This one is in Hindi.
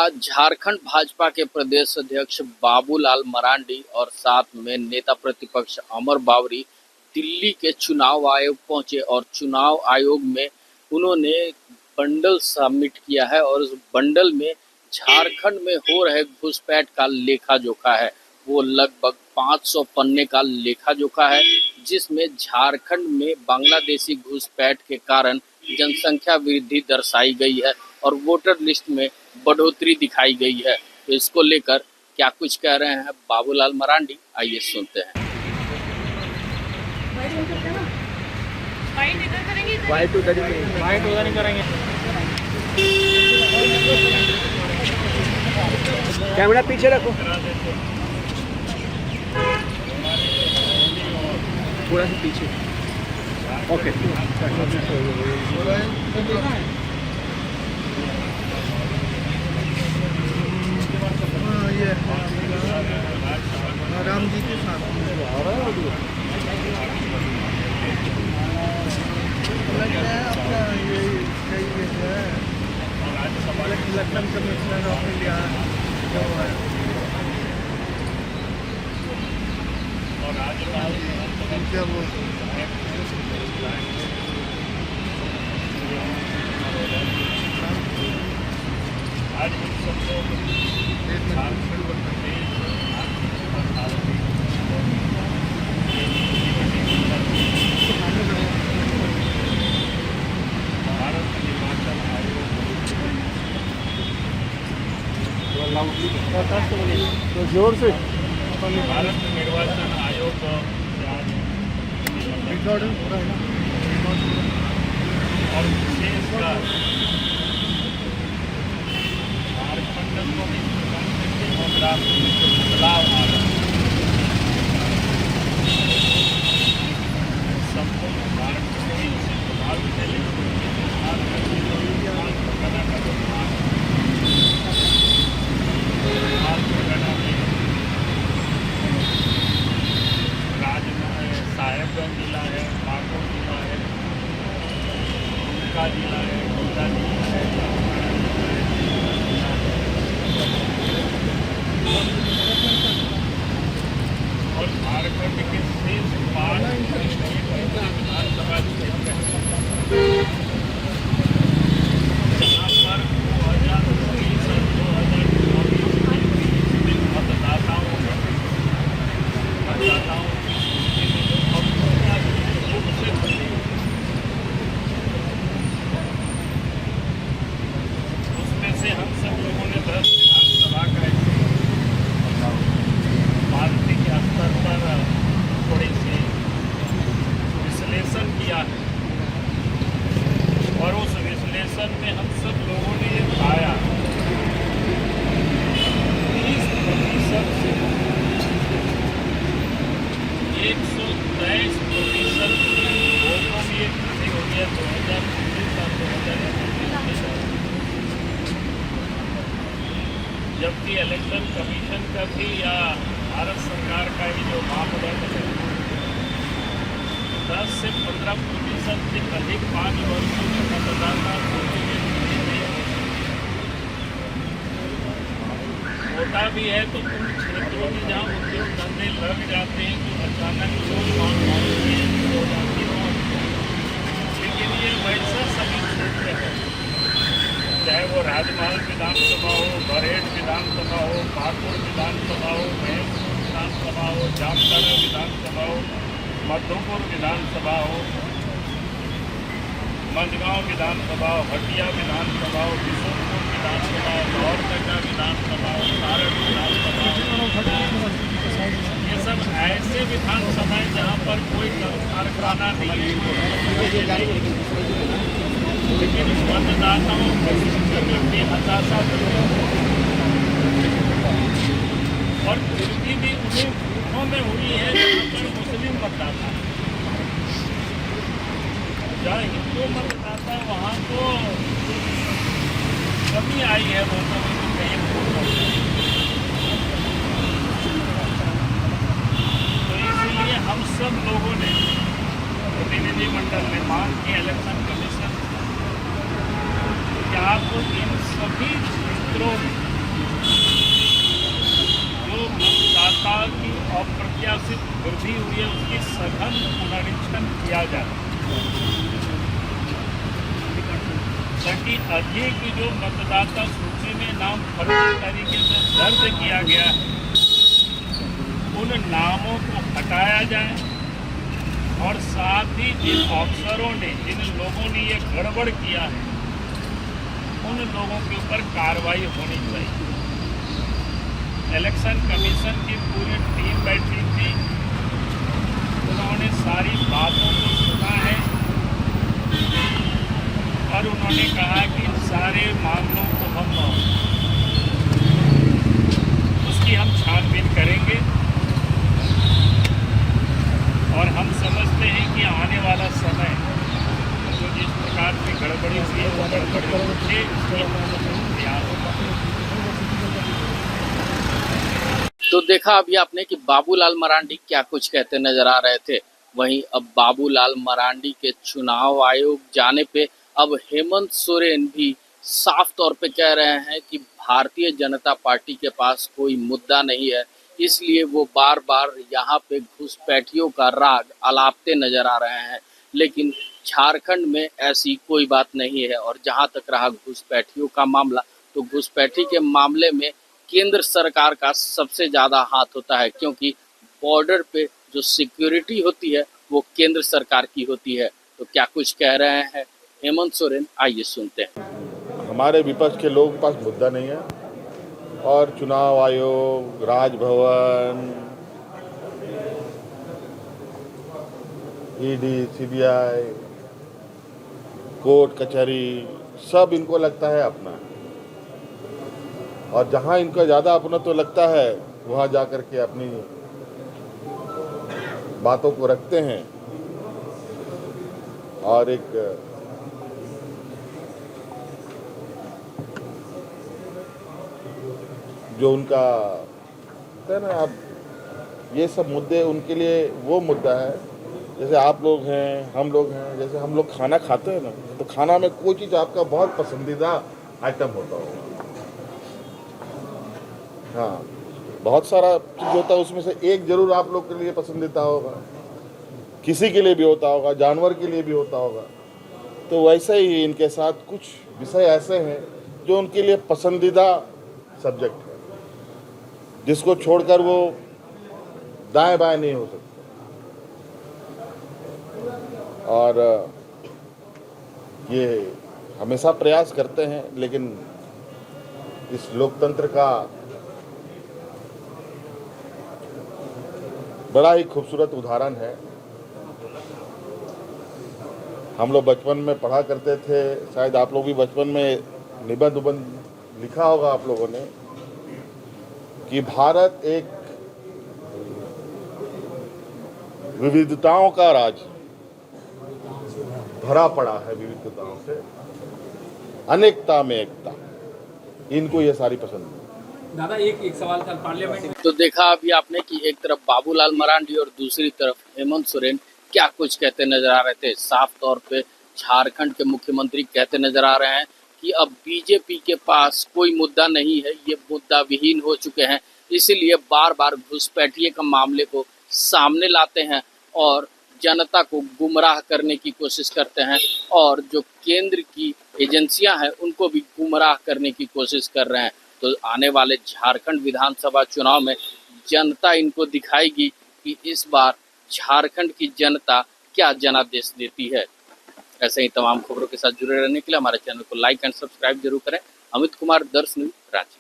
आज झारखंड भाजपा के प्रदेश अध्यक्ष बाबूलाल मरांडी और साथ में नेता प्रतिपक्ष अमर बावरी दिल्ली के चुनाव आयोग पहुंचे और चुनाव आयोग में उन्होंने बंडल सबमिट किया है और उस बंडल में झारखंड में हो रहे घुसपैठ का लेखा जोखा है। वो लगभग 500 पन्ने का लेखा जोखा है, जिसमें झारखंड में बांग्लादेशी घुसपैठ के कारण जनसंख्या वृद्धि दर्शाई गई है और वोटर लिस्ट में बढ़ोतरी दिखाई गई है। तो इसको लेकर क्या कुछ कह रहे हैं बाबूलाल मरांडी, आइए सुनते हैं। वाइट उधर ही करेंगे। कैमरा पीछे रखो, पूरा से पीछे। ओके, ये राम जी के साथ लगता है अपना ये है इलेक्शन कमिश्नर ऑफ इंडिया जो है और आज तो जोर से भारत निर्वाचन आयोग और विशेषकर झारखंड को बदलाव आ रहा है। संपूर्ण भारत में इसे प्रभावित है, साहेबगंज जिला है, पाकुड़ जिला है, दुमका जिला है, गोंडा जिला है, और झारखंड के शेष 5 विधानसभा क्षेत्र जहाँ पर 2019 और 2024 में मतदाताओं उसमें से हम सब लोगों ने 10 विधानसभा का पार्टी के स्तर पर थोड़ी सी विश्लेषण किया है और उस विश्लेषण में हम सब लोगों ने ये पाया 30% से 123% वोटों में एक वृद्धि हो गया 2019 और 2024 जबकि इलेक्शन कमीशन का भी या भारत सरकार का ही जो मापदंड है 10 से 15% से अधिक 5 वर्षों में मतदाता होता भी है तो उन क्षेत्रों में जहाँ उद्योग धंधे लग जाते हैं तो अचानक लोग हो जाती हो, लेकिन ये वैसा सभी क्षेत्र है, चाहे वो राजमहल विधानसभा हो, बरहेट विधानसभा हो, पाकुड़ विधानसभा हो, महेशपुर विधानसभा हो, जामताड़ा विधानसभा हो, मधुपुर विधानसभा हो, मंझगांव विधानसभा हो, हटिया विधानसभा हो, बिशनपुर विधानसभा हो, लोहरदगा विधानसभा हो, सारण विधानसभा हो, ये सब ऐसे विधानसभाएं जहाँ पर कोई कारखाना नहीं है, लेकिन मतदाताओं की संख्या में हताशा और वृद्धि भी उन्हीं बूथों में हुई है जहाँ पर मुस्लिम मतदाता, जहाँ हिंदू मतदाता वहाँ तो कमी आई है वोटों में कई वोटों तो इसलिए हम सब लोगों ने प्रतिनिधिमंडल ने मांग की इलेक्शन कमीशन कि आप इन सभी क्षेत्रों में अप्रत्याशित वृद्धि हुई है उसकी सघन पुनरीक्षण किया जाए, ताकि अभी की जो मतदाता सूची में नाम फर्जी तरीके से दर्ज किया गया है उन नामों को हटाया जाए और साथ ही जिन अफसरों ने जिन लोगों ने ये गड़बड़ किया है उन लोगों के ऊपर कार्रवाई होनी चाहिए। इलेक्शन कमीशन की पूरी टीम बैठी थी, उन्होंने सारी बातों को सुना है और उन्होंने कहा कि इन सारे मामलों को उसकी हम छानबीन करेंगे और हम समझते हैं कि आने वाला समय जो जिस प्रकार से गड़बड़ी हुई है वो गड़बड़ी से तैयार होगा। तो देखा अभी आपने कि बाबूलाल मरांडी क्या कुछ कहते नजर आ रहे थे। वहीं अब बाबूलाल मरांडी के चुनाव आयोग जाने पे अब हेमंत सोरेन भी साफ तौर पे कह रहे हैं कि भारतीय जनता पार्टी के पास कोई मुद्दा नहीं है, इसलिए वो बार बार यहाँ पे घुसपैठियों का राग अलापते नजर आ रहे हैं। लेकिन झारखंड में ऐसी कोई बात नहीं है। और जहाँ तक रहा घुसपैठियों का मामला, तो घुसपैठी के मामले में केंद्र सरकार का सबसे ज़्यादा हाथ होता है, क्योंकि बॉर्डर पे जो सिक्योरिटी होती है वो केंद्र सरकार की होती है। तो क्या कुछ कह रहे हैं हेमंत सोरेन, आइए सुनते हैं। हमारे विपक्ष के लोगों के पास मुद्दा नहीं है और चुनाव आयोग, राजभवन, ईडी, सीबीआई, कोर्ट कचहरी सब इनको लगता है अपना, और जहां इनको ज़्यादा अपना तो लगता है वहां जाकर के अपनी बातों को रखते हैं और एक जो उनका है ना, आप ये सब मुद्दे उनके लिए वो मुद्दा है जैसे आप लोग हैं, हम लोग हैं, जैसे हम लोग खाना खाते हैं ना, तो खाना में कोई चीज़ आपका बहुत पसंदीदा आइटम होता होगा। हाँ, बहुत सारा चीज़ होता है, उसमें से एक जरूर आप लोग के लिए पसंदीदा होगा, किसी के लिए भी होता होगा, जानवर के लिए भी होता होगा। तो वैसे ही इनके साथ कुछ विषय ऐसे हैं जो उनके लिए पसंदीदा सब्जेक्ट है, जिसको छोड़कर वो दाएं बाएं नहीं हो सकते। और ये हमेशा प्रयास करते हैं, लेकिन इस लोकतंत्र का बड़ा ही खूबसूरत उदाहरण है। हम लोग बचपन में पढ़ा करते थे, शायद आप लोग भी बचपन में निबंध उबंध लिखा होगा आप लोगों ने, कि भारत एक विविधताओं का राज्य, भरा पड़ा है विविधताओं से, अनेकता में एकता। इनको ये सारी पसंद है। दादा एक सवाल था पार्लियामेंट। तो देखा अभी आपने कि एक तरफ बाबूलाल मरांडी और दूसरी तरफ हेमंत सोरेन क्या कुछ कहते नजर आ रहे थे। साफ तौर पे झारखंड के मुख्यमंत्री कहते नजर आ रहे हैं कि अब बीजेपी के पास कोई मुद्दा नहीं है, ये मुद्दा विहीन हो चुके हैं, इसीलिए बार बार घुसपैठिए के मामले को सामने लाते हैं और जनता को गुमराह करने की कोशिश करते हैं, और जो केंद्र की एजेंसियां हैं उनको भी गुमराह करने की कोशिश कर रहे हैं। तो आने वाले झारखंड विधानसभा चुनाव में जनता इनको दिखाएगी कि इस बार झारखंड की जनता क्या जनादेश देती है। ऐसे ही तमाम खबरों के साथ जुड़े रहने के लिए हमारे चैनल को लाइक एंड सब्सक्राइब जरूर करें। अमित कुमार, दर्श न्यूज, रांची।